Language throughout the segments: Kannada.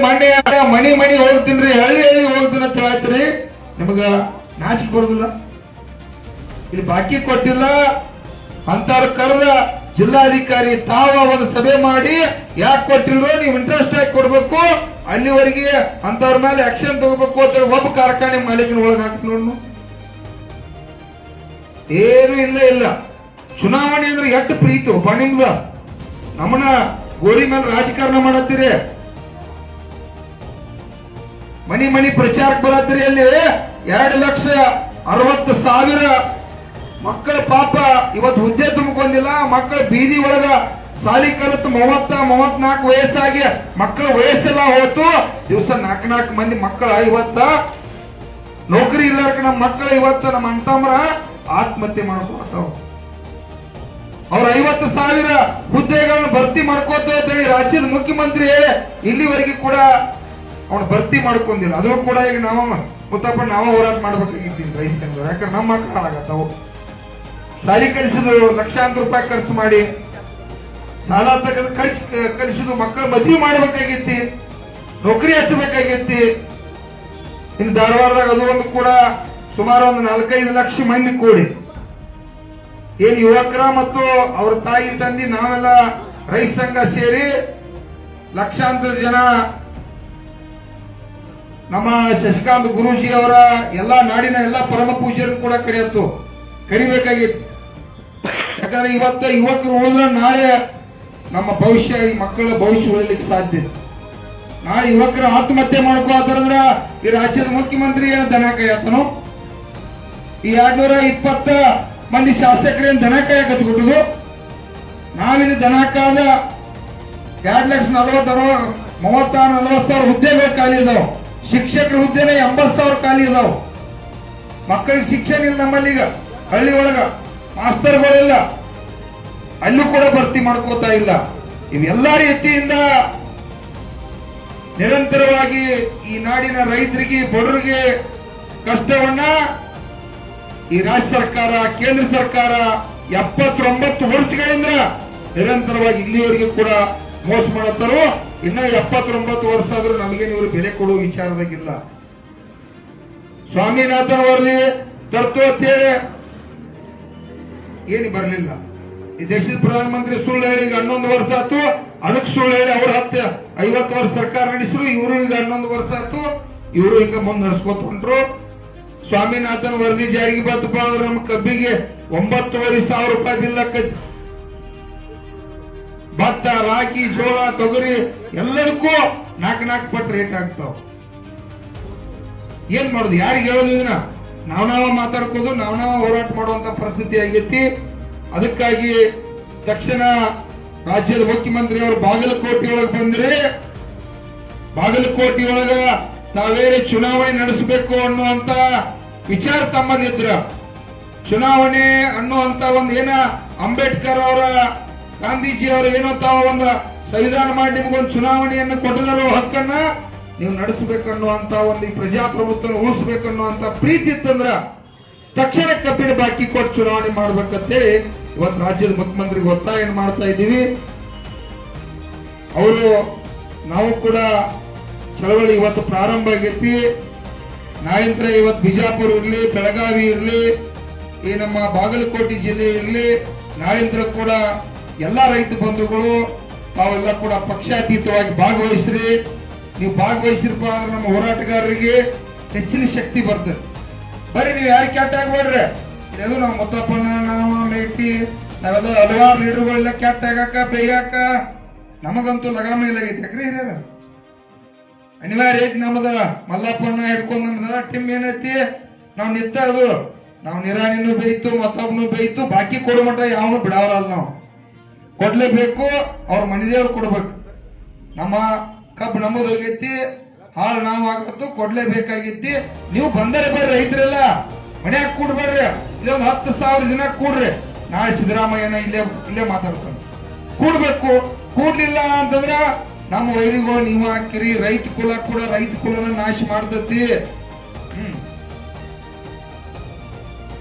ಮಣ್ಣೆ ಮಣಿ ಮಣಿ ಹೋಗ್ತೀನ್ರಿ, ಹಳ್ಳಿ ಹಳ್ಳಿ ಹೋಗ್ತೀನಿ ಅಂತ ಹೇಳ್ತೀರಿ. ನಿಮಗ ನಾಚಿಕೆ ಬರುದಿಲ್ಲ? ಇಲ್ಲಿ ಬಾಕಿ ಕೊಟ್ಟಿಲ್ಲ ಅಂತವ್ರ ಕರೆದ ಜಿಲ್ಲಾಧಿಕಾರಿ ತಾವ ಒಂದು ಸಭೆ ಮಾಡಿ ಯಾಕೆ ಕೊಟ್ಟಿಲ್ರೋ, ನೀವು ಇಂಟ್ರೆಸ್ಟ್ ಆಗಿ ಕೊಡ್ಬೇಕು, ಅಲ್ಲಿವರೆಗೆ ಅಂತವ್ರ ಮೇಲೆ ಆಕ್ಷನ್ ತಗೋಬೇಕು ಅಂತ ಒಬ್ಬ ಕಾರ್ಖಾನೆ ಮಾಲೀಕನ ಒಳಗೆ ಹಾಕಿ ನೋಡ್. ಏನು ಇಲ್ಲ. ಚುನಾವಣೆ ಅಂದ್ರೆ ಎಷ್ಟು ಪ್ರೀತಿ ಒಬ್ಬ ನಿಮ್ದ. ನಮ್ಮನ್ನ ಗೋರಿ ಮೇಲೆ ರಾಜಕಾರಣ ಮಾಡತ್ತೀರಿ, ಮನಿ ಮನಿ ಪ್ರಚಾರಕ್ಕೆ ಬರತ್ತೀರಿ. ಅಲ್ಲಿ 2,60,000 ಮಕ್ಕಳ ಪಾಪ ಇವತ್ತು ಹುದ್ದೆ ತುಂಬಿಕೊಂಡಿಲ್ಲ. ಮಕ್ಕಳ ಬೀದಿ ಒಳಗ ಸಾಲಿ ಕಲಿತು 30-34 ವಯಸ್ಸಾಗಿ ಮಕ್ಕಳ ವಯಸ್ಸೆಲ್ಲ ಹೋತು. ದಿವಸ 4 ಮಂದಿ ಮಕ್ಕಳ ಇವತ್ತ ನೌಕರಿ ಇಲ್ಲಾರ್ಕ ನಮ್ಮ ಮಕ್ಕಳ ಇವತ್ತ ನಮ್ಮ ಅಂತಮ್ರ ಆತ್ಮಹತ್ಯೆ ಮಾಡ್ಕೋತಾವ. ಅವ್ರ 50,000 ಹುದ್ದೆಗಳನ್ನ ಭರ್ತಿ ಮಾಡ್ಕೋತ ಹೇಳಿ ರಾಜ್ಯದ ಮುಖ್ಯಮಂತ್ರಿ ಹೇಳಿ ಇಲ್ಲಿವರೆಗೆ ಕೂಡ ಅವನು ಭರ್ತಿ ಮಾಡ್ಕೊಂಡಿಲ್ಲ. ಅದು ಕೂಡ ಈಗ ನಾವು ಮುತ್ತಪ್ಪ ನಾವ ಹೋರಾಟ ಮಾಡ್ಬೇಕಾಗಿದ್ದೀನಿ ರೈತ ಸಂಘದವ್ರು. ಯಾಕಂದ್ರೆ ನಮ್ಮ ಮಕ್ಕಳು ಹಾಳಾಗತ್ತಾವು. ಸಾಲಿ ಕಲಿಸಿದ್ರು ಲಕ್ಷಾಂತರ ರೂಪಾಯಿ ಖರ್ಚು ಮಾಡಿ, ಸಾಲ ತೆಗೆದು ಕಲಿಸಿದ್ರು, ಮಕ್ಕಳು ಮದುವೆ ಮಾಡ್ಬೇಕಾಗಿತ್ತಿ, ನೌಕರಿ ಹಚ್ಚಬೇಕಾಗಿತ್ತಿ. ಇನ್ನು ಧಾರವಾಡದಾಗ ಅದು ಒಂದು ಕೂಡ ಸುಮಾರು ಒಂದು 4-5 ಲಕ್ಷ ಮಂದಿ ಕೂಡಿ ಏನ್ ಯುವಕರ ಮತ್ತು ಅವ್ರ ತಾಯಿ ತಂದಿ ನಾವೆಲ್ಲ ರೈತ ಸಂಘ ಸೇರಿ ಲಕ್ಷಾಂತರ ಜನ ನಮ್ಮ ಶಶಿಕಾಂತ್ ಗುರೂಜಿ ಅವರ ಎಲ್ಲಾ ನಾಡಿನ ಎಲ್ಲಾ ಪರಮ ಪೂಜ್ಯರನ್ನು ಕೂಡ ಕರಿಬೇಕಾಗಿತ್ತು. ಯಾಕಂದ್ರೆ ಇವತ್ತ ಯುವಕರು ಉಳಿದ್ರೆ ನಾಳೆ ನಮ್ಮ ಭವಿಷ್ಯ, ಈ ಮಕ್ಕಳ ಭವಿಷ್ಯ ಉಳಿಲಿಕ್ಕೆ ಸಾಧ್ಯ. ನಾಳೆ ಯುವಕರು ಆತ್ಮಹತ್ಯೆ ಮಾಡ್ಕೋತಾರಂದ್ರ ಈ ರಾಜ್ಯದ ಮುಖ್ಯಮಂತ್ರಿ ಏನೋ ದನ ಕಾಯತನು? ಈ 220 ಮಂದಿ ಶಾಸಕರೇನು ದನ ಕಾಯ ಕಚ್ಕೊಟ್ಟದು? ನಾವಿನ್ನು ದನ ಕಾದ 2,40,000 ಹುದ್ದೆಗಳು ಖಾಲಿ ಇದಾವ. ಶಿಕ್ಷಕರ ಹುದ್ದೆನ 80,000 ಖಾಲಿ ಇದಾವ. ಮಕ್ಕಳಿಗೆ ಶಿಕ್ಷಣ ಇಲ್ಲ ನಮ್ಮಲ್ಲಿ. ಈಗ ಹಳ್ಳಿ ಒಳಗ ಮಾಸ್ತರ್ಗಳಿಲ್ಲ, ಅಲ್ಲೂ ಕೂಡ ಭರ್ತಿ ಮಾಡ್ಕೋತಾ ಇಲ್ಲ. ಇವೆಲ್ಲ ರೀತಿಯಿಂದ ನಿರಂತರವಾಗಿ ಈ ನಾಡಿನ ರೈತರಿಗೆ, ಬಡವರಿಗೆ ಕಷ್ಟವನ್ನ ಈ ರಾಜ್ಯ ಸರ್ಕಾರ, ಕೇಂದ್ರ ಸರ್ಕಾರ 79 ವರ್ಷಗಳಿಂದ ನಿರಂತರವಾಗಿ ಇಲ್ಲಿವರೆಗೆ ಕೂಡ ಮೋಸ ಮಾಡತ್ತಾರೋ. ಇನ್ನ 79 ವರ್ಷ ಆದ್ರೂ ನಮಗೆ ಇವರು ಬೆಲೆ ಕೊಡುವ ವಿಚಾರದಾಗಿಲ್ಲ. ಸ್ವಾಮಿನಾಥನ್ ವರದಿ ತರ್ತು ಅಂತೇಳಿ ಏನು ಬರಲಿಲ್ಲ. ಈ ದೇಶದ ಪ್ರಧಾನಮಂತ್ರಿ ಸುಳ್ಳು ಹೇಳಿ ಈಗ 11 ವರ್ಷ ಆಯ್ತು. ಅದಕ್ಕೆ ಸುಳ್ಳು ಹೇಳಿ ಅವ್ರ 50 ವರ್ಷ ಸರ್ಕಾರ ನಡೆಸಿದ್ರು. ಇವರು ಈಗ 11 ವರ್ಷ ಆಯ್ತು. ಇವರು ಹಿಂಗ ಮುಂದೆ ನಡೆಸ್ಕೊತ ಹೊಂಟ್ರು. ಸ್ವಾಮಿನಾಥನ್ ವರದಿ ಜಾರಿಗೆ ಬಂತಪ್ಪ ಅಂದ್ರೆ ನಮ್ಮ ಕಬ್ಬಿಗೆ 9,500 ರೂಪಾಯಿ ಬಿಲ್ ಆಕೈತಿ. ಭತ್ತ, ರಾಗಿ, ಜೋಳ, ತೊಗರಿ ಎಲ್ಲದಕ್ಕೂ 4 ಪಟ್ಟು ರೇಟ್ ಆಗ್ತಾವ. ಏನ್ ಮಾಡುದು? ಯಾರಿಗೆ ಹೇಳೋದು? ಇದನ್ನ ನಾವ್ ಮಾತಾಡ್ಕೋದು, ನಾವ್ ಹೋರಾಟ ಮಾಡುವಂತ ಪರಿಸ್ಥಿತಿ ಆಗೈತಿ. ಅದಕ್ಕಾಗಿ ತಕ್ಷಣ ರಾಜ್ಯದ ಮುಖ್ಯಮಂತ್ರಿ ಅವರು ಬಾಗಲಕೋಟೆ ಒಳಗೆ ಬಂದ್ರೆ, ಬಾಗಲಕೋಟೆ ಒಳಗ ತಾವೇರೆ ಚುನಾವಣೆ ನಡೆಸಬೇಕು ಅನ್ನುವಂತ ವಿಚಾರ ತಮ್ಮಲ್ಲಿದ್ರ. ಚುನಾವಣೆ ಅನ್ನುವಂತ ಒಂದು ಏನ ಅಂಬೇಡ್ಕರ್ ಅವರ, ಗಾಂಧೀಜಿ ಅವರು ಏನೋ ತಾವ ಒಂದು ಸಂವಿಧಾನ ಮಾಡಿ ನಿಮಗೊಂದು ಚುನಾವಣೆಯನ್ನು ಕೊಟ್ಟಿರೋ ಹಕ್ಕನ್ನ ನೀವು ನಡೆಸಬೇಕನ್ನುವಂತ ಒಂದು ಪ್ರಜಾಪ್ರಭುತ್ವ ಉಳಿಸಬೇಕನ್ನುವಂತ ಪ್ರೀತಿ ಇತ್ತಂದ್ರ ತಕ್ಷಣ ಕಬ್ಬಿನ ಬಾಕಿ ಕೊಟ್ಟು ಚುನಾವಣೆ ಮಾಡ್ಬೇಕಂತೇಳಿ ಇವತ್ತು ರಾಜ್ಯದ ಮುಖ್ಯಮಂತ್ರಿಗೆ ಒತ್ತಾಯ ಮಾಡ್ತಾ ಇದ್ದೀವಿ. ಅವರು ನಾವು ಕೂಡ ಚಳವಳಿ ಇವತ್ತು ಪ್ರಾರಂಭ ಆಗೈತಿ. ನಾಯಂತ್ರ ಇವತ್ತು ಬಿಜಾಪುರ ಇರ್ಲಿ, ಬೆಳಗಾವಿ ಇರ್ಲಿ, ಈ ನಮ್ಮ ಬಾಗಲಕೋಟೆ ಜಿಲ್ಲೆ ಇರ್ಲಿ, ನಾಯಂತ್ರ ಕೂಡ ಎಲ್ಲಾ ರೈತ ಬಂಧುಗಳು ತಾವೆಲ್ಲ ಕೂಡ ಪಕ್ಷಾತೀತವಾಗಿ ಭಾಗವಹಿಸ್ರಿ. ನೀವು ಭಾಗವಹಿಸಿರಪ್ಪ ಅಂದ್ರೆ ನಮ್ಮ ಹೋರಾಟಗಾರರಿಗೆ ಹೆಚ್ಚಿನ ಶಕ್ತಿ ಬರ್ತದೆ. ಬರೀ ನೀವು ಯಾರು ಕೆಟ್ಟ ಆಗ್ಬೇಡ್ರಿ. ಇದು ನಾವು ಮುತ್ತಪ್ಪನ, ನಾವು ಮೇಟಿ, ನಾವೆಲ್ಲ ಹಲವಾರು ಲೀಡರ್ಗಳೆಲ್ಲ ಕೆಟ್ಟ ಆಗಾಕ ಬೇಯಾಕ ನಮಗಂತೂ ಲಗಾಮ ಇಲ್ಲ. ಯಾಕ್ರಿ ಹಿರಿಯರ ಅನಿವಾರ್ಯ ಐತಿ. ನಮ್ದ ಮಲ್ಲಪ್ಪನ ಹಿಡ್ಕೊಂಡ್ ನಮ್ದ ಟೀಮ್ ಏನೈತಿ, ನಾವ್ ನಿತ್ತ ಅದು ನಾವು ನಿರಾಣಿನೂ ಬೇಯ್ತು, ಮತ್ತೊಬ್ಬನು ಬೇಯ್ತು, ಬಾಕಿ ಕೊಡ ಮಟ್ಟ ಯಾವನು ಬಿಡಾವಲ್ಲ. ನಾವು ಕೊಡ್ಲೇಬೇಕು. ಅವ್ರ ಮನೆದೇವ್ರು ಕೊಡ್ಬೇಕು. ನಮ್ಮ ಕಬ್ಬು ನಮ್ಮದು ಹೋಗೈತಿ, ಹಾಳು ನಾವು ಆಗತ್ತು, ಕೊಡ್ಲೇಬೇಕಾಗಿತ್ತಿ. ನೀವು ಬಂದರೆ ಬರ್ರಿ, ರೈತರೆಲ್ಲ ಮನ್ಯಾಗ ಕೂಡ್ಬೇಡ್ರಿ. ಇಲ್ಲಿ ಒಂದು 10,000 ಜನ ಕೂಡ್ರಿ. ನಾಳೆ ಸಿದ್ದರಾಮಯ್ಯನ ಇಲ್ಲೇ ಮಾತಾಡ್ತಾನೆ. ಕೂಡ್ಬೇಕು. ಕೂಡ್ಲಿಲ್ಲ ಅಂತಂದ್ರ ನಮ್ಮ ವೈರಿಗಳು ನೀವು ಹಾಕಿರಿ. ರೈತ ಕುಲ ಕೂಡ ರೈತ ಕುಲನ ನಾಶ ಮಾಡ್ತತಿ.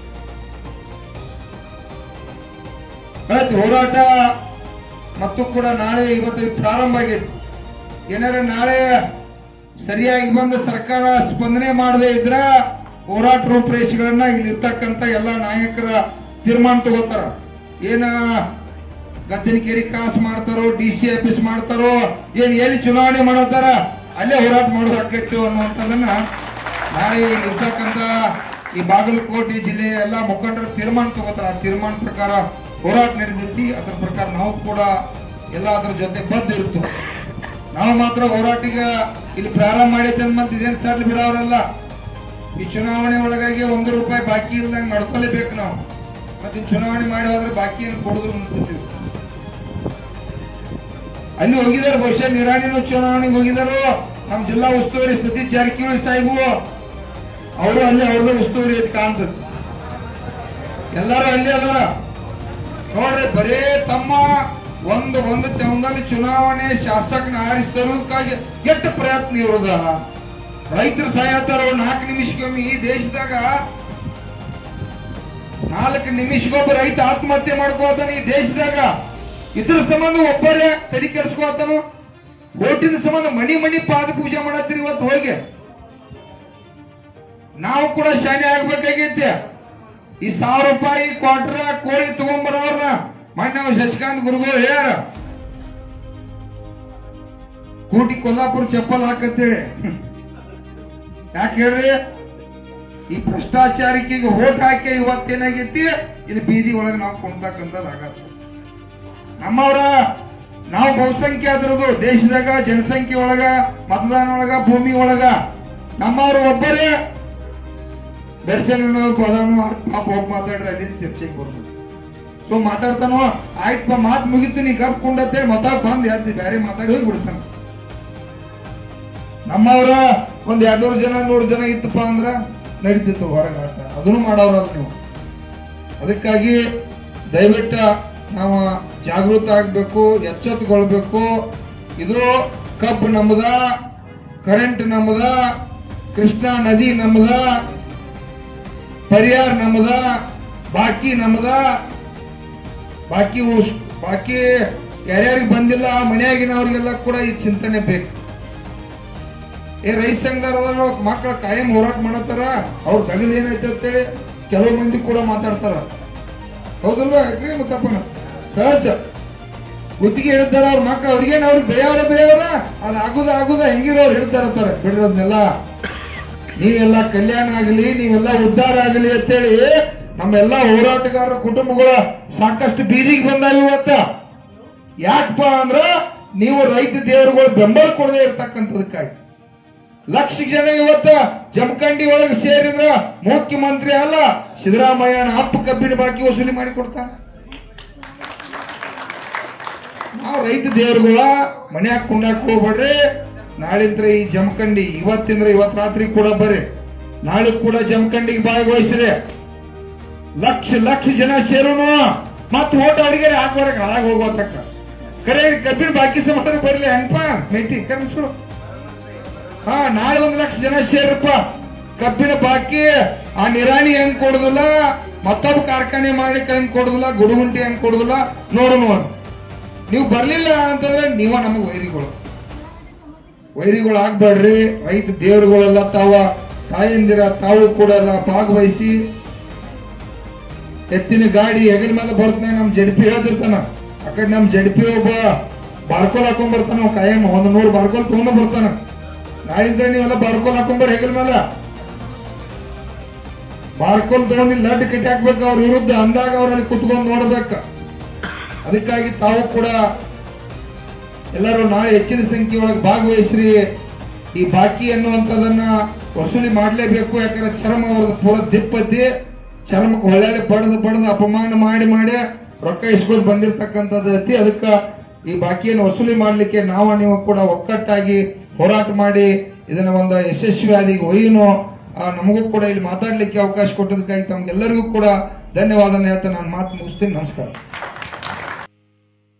ಹೋರಾಟ ಮತ್ತು ಕೂಡ ನಾಳೆ ಇವತ್ತು ಪ್ರಾರಂಭ ಆಗೈತಿ. ಏನಾರ ನಾಳೆ ಸರಿಯಾಗಿ ಬಂದ ಸರ್ಕಾರ ಸ್ಪಂದನೆ ಮಾಡದೇ ಇದ್ರ ಹೋರಾಟ ರೂಪರೇಷೆಗಳನ್ನ ಇಲ್ಲಿರ್ತಕ್ಕಂಥ ಎಲ್ಲ ನಾಯಕರ ತೀರ್ಮಾನ ತಗೋತಾರ. ಏನ ಗದ್ದನಕೇರಿ ಕ್ರಾಸ್ ಮಾಡ್ತಾರೋ, DC ಆಫೀಸ್ ಮಾಡ್ತಾರೋ, ಎಲ್ಲಿ ಚುನಾವಣೆ ಮಾಡತ್ತಾರ ಅಲ್ಲೇ ಹೋರಾಟ ಮಾಡೋದಾಕೈತಿ ಅನ್ನುವಂಥದ್ದನ್ನ ನಾಳೆ ಇರ್ತಕ್ಕಂಥ ಈ ಬಾಗಲಕೋಟೆ ಜಿಲ್ಲೆಯ ಎಲ್ಲ ಮುಖಂಡರ ತೀರ್ಮಾನ ತಗೋತಾರ. ಆ ತೀರ್ಮಾನ ಪ್ರಕಾರ ಹೋರಾಟ ನಡೆದೈತಿ. ಅದ್ರ ಪ್ರಕಾರ ನಾವು ಕೂಡ ಎಲ್ಲ ಅದ್ರ ಜೊತೆ ಬದ್ಧ ಇರ್ತೀವಿ. ನಾವು ಮಾತ್ರ ಹೋರಾಟಿಗ ಇಲ್ಲಿ ಪ್ರಾರಂಭ ಮಾಡೈತೆ ಅಂತ ಇದೇನು ಸಡ್ಲು ಬಿಡೋರಲ್ಲ. ಈ ಚುನಾವಣೆ ಒಳಗಾಗಿ ₹1 ಬಾಕಿ ಇಲ್ದಂಗೆ ನಡ್ಕೊಲೇಬೇಕು ನಾವು. ಮತ್ತೆ ಚುನಾವಣೆ ಮಾಡಿ ಹೋದ್ರೆ ಬಾಕಿ ಏನು ಕೊಡುದ್ರು ಅನ್ಸುತ್ತೀವಿ. ಅಲ್ಲಿ ಹೋಗಿದಾರೆ, ಬಹುಶಃ ನಿರಾಣಿನೂ ಚುನಾವಣೆಗೆ ಹೋಗಿದಾರು. ನಮ್ಮ ಜಿಲ್ಲಾ ಉಸ್ತುವಾರಿ ಸತೀಶ್ ಜಾರಕಿಹೊಳಿ ಸಾಹೇಬು ಅವರು ಅಲ್ಲೇ ಅವ್ರದೇ ಉಸ್ತುವಾರಿ ಐತಿ ಕಾಣ್ತದೆ. ಎಲ್ಲರೂ ಅಲ್ಲಿ ಅದಾರ ನೋಡ್ರಿ. ಬರೇ ತಮ್ಮ ಒಂದೊಂದು ಚುನಾವಣೆ ಶಾಸಕನ ಆರಿಸ್ತರೋದಕ್ಕಾಗಿ ಎಷ್ಟು ಪ್ರಯತ್ನ ಇರೋದ. ರೈತರು ಸಾಯತ್ತಾರ 4 ನಿಮಿಷಕ್ಕೊಮ್ಮೆ. ಈ ದೇಶದಾಗ 4 ನಿಮಿಷಕ್ಕೊಬ್ಬ ರೈತ ಆತ್ಮಹತ್ಯೆ ಮಾಡ್ಕೋತಾನೆ ಈ ದೇಶದಾಗ. ಇದ್ರ ಸಂಬಂಧ ಒಬ್ಬರೇ ತಲೆ ಕೆಡಿಸ್ಕೋತಾನು. ಓಟಿನ ಸಂಬಂಧ ಮನಿ ಪಾದ ಪೂಜೆ ಮಾಡತ್ತೀರಿ ಇವತ್ತು ಹೋಗಿ. ನಾವು ಕೂಡ ಶಾನೆ ಆಗ್ಬೇಕಾಗೈತೆ. ಈ ₹1000 ಕ್ವಾರ್ಟರ್ ಕೋಳಿ ತಗೊಂಬರೋರ್ನ ಮೊನ್ನೆ ಶಶಿಕಾಂತ್ ಗುರುಗಳು ಹೇಳ್ಯಾರ, ಕೋಟಿ ಕೊಲ್ಲಾಪುರ ಚಪ್ಪಲ್ ಹಾಕಂತೇಳಿ. ಯಾಕೆ ಹೇಳ್ರಿ? ಈ ಭ್ರಷ್ಟಾಚಾರಕ್ಕೆ ಓಟ್ ಹಾಕಿ ಇವತ್ತೇನಾಗೈತಿ, ಇಲ್ಲಿ ಬೀದಿ ಒಳಗೆ ನಾವು ಕೊಂಡ್ತಕ್ಕಂಥದ್ದಾಗತ್ತೆ. ನಮ್ಮವ್ರ ನಾವು ಬಹುಸಂಖ್ಯಾತರದು ದೇಶದಾಗ, ಜನಸಂಖ್ಯೆ ಒಳಗ, ಮತದಾನ ಒಳಗ, ಭೂಮಿ ಒಳಗ ನಮ್ಮವ್ರು ಒಬ್ಬರೇ ದರ್ಶನ ಪಾಪ ಹೋಗಿ ಮಾತಾಡ್ರೆ ಅಲ್ಲಿ ಚರ್ಚೆಗೆ ಬರ್ಬೋದು. ಸೊ ಮಾತಾಡ್ತಾನೋ ಆಯ್ತಪ್ಪ, ಮಾತು ಮುಗಿತೀನಿ ಗಪ್ ಕೊಂಡಂತೇಳಿ ಮತ ಬಂದ್ ಯಾವ್ದು ಬೇರೆ ಮಾತಾಡಿ ಹೋಗಿ ಬಿಡ್ತಾನ. ನಮ್ಮವ್ರ ಒಂದ್ 200 ಜನ 100 ಜನ ಇತ್ತಪ್ಪ ಅಂದ್ರ ನಡೀತಿತ್ತು ಹೊರಗೆ ಆಟ. ಅದನ್ನು ಮಾಡೋರಲ್ಲ ನೀವು. ಅದಕ್ಕಾಗಿ ದಯವಿಟ್ಟು ನಾವು ಜಾಗೃತ ಆಗ್ಬೇಕು, ಎಚ್ಚೆತ್ತುಕೊಳ್ಬೇಕು. ಇದು ಕಬ್ಬು ನಮ್ಮದ, ಕರೆಂಟ್ ನಮ್ಮದ, ಕೃಷ್ಣಾ ನದಿ ನಮ್ಮದ, ಪರಿಹಾರ ನಮ್ಮದ, ಬಾಕಿ ನಮ್ಮದ. ಬಾಕಿ ಯಾರ್ಯಾರಿಗೆ ಬಂದಿಲ್ಲ ಮನೆಯಾಗಿನವ್ರಿಗೆಲ್ಲ ಕೂಡ ಈ ಚಿಂತನೆ ಬೇಕು. ರೈತ ಸಂಘದವ್ರ ಮಕ್ಕಳ ಕಾಯಂ ಹೋರಾಟ ಮಾಡತ್ತಾರ. ಅವ್ರ ತಗದ್ ಏನೈತೆ ಅಂತೇಳಿ ಕೆಲವು ಮಂದಿ ಕೂಡ ಮಾತಾಡ್ತಾರ. ಹೌದಲ್ವಾ? ಯಾಕ್ರಿ ಮುತ್ತಪ್ಪನ ಸಹಜ ಗುತ್ತಿಗೆ ಹಿಡಿದಾರ ಅವ್ರ ಮಕ್ಕಳು. ಅವ್ರಿಗೇನು ಅವ್ರಿಗೆ ಬೇಯವ್ರ ಅದು ಆಗುದ ಹೆಂಗಿರೋರು ಹಿಡ್ತಾರತ್ತಾರ. ಬಿಡಿರೋದ್ನೆಲ್ಲ ನೀವೆಲ್ಲ ಕಲ್ಯಾಣ ಆಗಲಿ, ನೀವೆಲ್ಲ ಉದ್ಧಾರ ಆಗಲಿ ಅಂತೇಳಿ ನಮ್ಮೆಲ್ಲ ಹೋರಾಟಗಾರರ ಕುಟುಂಬಗಳ ಸಾಕಷ್ಟು ಬೀದಿಗೆ ಬಂದಾವ ಇವತ್ತ. ಯಾಕಪ್ಪ ಅಂದ್ರ ನೀವು ರೈತ ದೇವರುಗಳು ಬೆಂಬಲ ಕೊಡದೆ ಇರ್ತಕ್ಕಂಥದಕ್ಕಾಗಿ. ಲಕ್ಷ ಜನ ಇವತ್ತ ಜಮಖಂಡಿ ಒಳಗೆ ಸೇರಿದ್ರ ಮುಖ್ಯಮಂತ್ರಿ ಅಲ್ಲ, ಸಿದ್ದರಾಮಯ್ಯನ ಅಪ್ಪ ಕಬ್ಬಿನ ಬಾಕಿ ವಸೂಲಿ ಮಾಡಿ ಕೊಡ್ತಾನೆ. ನಾವು ರೈತ ದೇವರುಗಳ ಮನ್ಯಾಗ ಕುಂಡಾಕ್ ಹೋಗ್ಬೇಡ್ರಿ. ನಾಳಿಂದ್ರ ಈ ಜಮಖಂಡಿ ಇವತ್ತಿಂದ್ರ ಇವತ್ ರಾತ್ರಿ ಕೂಡ ಬರ್ರಿ. ನಾಳೆ ಕೂಡ ಜಮಖಂಡಿಗೆ ಭಾಗವಹಿಸ್ರಿ. ಲಕ್ಷ ಜನ ಸೇರೋನು ಮತ್ ಓಟ್ ಅವ್ರಿಗೆ ಹಾಕೋರಕ್ಕೆ ಹಾಳಾಗಿ ಹೋಗೋತಕ್ಕ. ಕರೆ ಕಬ್ಬಿನ ಬಾಕಿ ಸಮಾಧಾನ ಬರ್ಲಿ ಹೆಂಗಪ್ಪ ಮೇಟಿ ಕರ್ಮಿಸ್ಕೊಡು. ನಾಳೆ 1 ಲಕ್ಷ ಜನ ಸೇರಪ್ಪ. ಕಬ್ಬಿನ ಬಾಕಿ ಆ ನಿರಾಣಿ ಹೆಂಗ್ ಕೊಡುದಿಲ್ಲ, ಮತ್ತೊಬ್ಬ ಕಾರ್ಖಾನೆ ಮಾಡಿ ಹೆಂಗ್ ಕೊಡುದಿಲ್ಲ, ಗುಡುಗುಂಟಿ ಹೆಂಗ್ ಕೊಡುದಿಲ್ಲ ನೋಡು. ನೀವು ಬರ್ಲಿಲ್ಲ ಅಂತಂದ್ರೆ ನೀವ ನಮಗ್ ವೈರಿಗಳು ಆಗ್ಬೇಡ್ರಿ. ರೈತ ದೇವರುಗಳೆಲ್ಲ ತಾಯಂದಿರ ತಾವು ಕೂಡ ಎಲ್ಲ ಭಾಗವಹಿಸಿ. ಎತ್ತಿನ ಗಾಡಿ ಹೆಗಲ ಮೇಲೆ ಬರ್ತಾನೆ. ನಮ್ ಜಡ್ಪಿ ಹೇಳ್ತಿರ್ತಾನ. ಆ ಕಡೆ ನಮ್ ಜಡ್ಪಿ ಒಬ್ಬ ಬಾರ್ಕೋಲ್ ಹಾಕೊಂಡ್ ಬರ್ತಾನ. ಕಾಯಂ 100 ಬಾರ್ಕೋಲ್ ತಗೊಂಡ್ ಬರ್ತಾನ. ನಾಳಿಂದ ನೀವೆಲ್ಲ ಬಾರ್ಕೋಲ್ ಹಾಕೊಂಡ್ಬರ್ ಹೆಗಲ ಮೇಲೆ. ಬಾರ್ಕೋಲ್ ತಗೊಂಡು ಲಡ್ ಕಟ್ಟಿ ಹಾಕ್ಬೇಕು ಅವ್ರ ವಿರುದ್ಧ. ಅಂದಾಗ ಅವ್ರಲ್ಲಿ ಕುತ್ಕೊಂಡು ನೋಡ್ಬೇಕ. ಅದಕ್ಕಾಗಿ ತಾವು ಕೂಡ ಎಲ್ಲರೂ ನಾಳೆ ಹೆಚ್ಚಿನ ಸಂಖ್ಯೆ ಒಳಗೆ ಭಾಗವಹಿಸ್ರಿ. ಈ ಬಾಕಿ ಅನ್ನುವಂಥದನ್ನ ವಸೂಲಿ ಮಾಡ್ಲೇಬೇಕು. ಯಾಕಂದ್ರೆ ಚರ್ಮ ಅವ್ರದ್ದು ಪೂರ ದಿಪ್ಪದ್ದಿ, ಚರ್ಮಕ್ಕೆ ಹೊಳ್ಳೆ ಬಡದು ಅಪಮಾನ ಮಾಡಿ ರೊಕ್ಕ ಇಸ್ಕೊಂಡು ಬಂದಿರತಕ್ಕಂಥದ್ದು ಐತಿ. ಅದಕ್ಕೆ ಈ ಬಾಕಿಯನ್ನು ವಸೂಲಿ ಮಾಡ್ಲಿಕ್ಕೆ ನೀವು ಕೂಡ ಒಕ್ಕಟ್ಟಾಗಿ ಹೋರಾಟ ಮಾಡಿ ಇದನ್ನ ಒಂದು ಯಶಸ್ವಿಯಾಗಿ ಒಯ್ಯನು. ನಮಗೂ ಕೂಡ ಇಲ್ಲಿ ಮಾತಾಡ್ಲಿಕ್ಕೆ ಅವಕಾಶ ಕೊಟ್ಟದಕ್ಕಾಗಿ ತಮ್ಗೆಲ್ಲರಿಗೂ ಕೂಡ ಧನ್ಯವಾದ ಹೇಳ್ತಾ ನಾನು ಮಾತು ಮುಗಿಸ್ತೀನಿ. ನಮಸ್ಕಾರ.